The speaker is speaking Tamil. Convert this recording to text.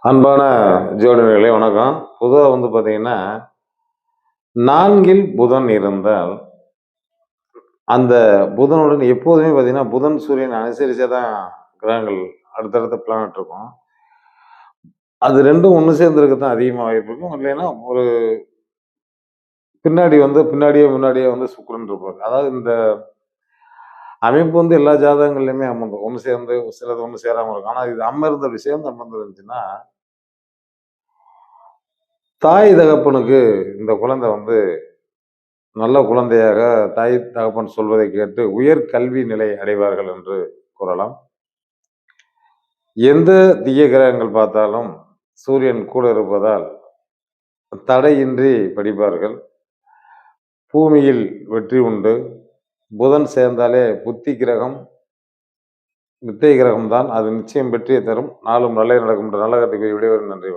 அன்பான ஜோடிகளே வணக்கம். பொதுவா பார்த்தீங்கன்னா, 4ல் புதன் இருந்தால், அந்த புதனுடன் எப்போதுமே பார்த்தீங்கன்னா, புதன், சூரியன் அனுசரிச்சே தான் கிரகங்கள் அடுத்தடுத்த பிளானட் இருக்கும். அது 2ம் ஒண்ணு சேர்ந்திருக்க தான் அதிகமா வாய்ப்பு இருக்கும். இல்லைன்னா ஒரு பின்னாடியே முன்னாடியே சுக்கிரன் இருப்பாரு. அதாவது இந்த அமைப்பு எல்லா ஜாதகங்கள்லயுமே அமர்ந்துரும். ஒண்ணு சேர்ந்து சிலது ஒண்ணு சேராம இருக்கும். ஆனா இது அமர்ந்த சேர்ந்து அமர்ந்திருந்துச்சுன்னா, தாய் தகப்பனுக்கு இந்த குழந்தை நல்ல குழந்தையாக தாய் தகப்பன் சொல்வதை கேட்டு உயர் கல்வி நிலை அடைவார்கள் என்று கூறலாம். எந்த தீய கிரகங்கள் பார்த்தாலும் சூரியன் கூட இருப்பதால் தடையின்றி படிப்பார்கள். பூமியில் வெற்றி உண்டு. புதன் சேர்ந்தாலே புத்தி கிரகம், வித்தை கிரகம் தான். அது நிச்சயம் வெற்றியை தரும். நாளும் நல்ல நடக்கும் என்ற நல்ல கருத்தை விடைபெறும். நன்றி.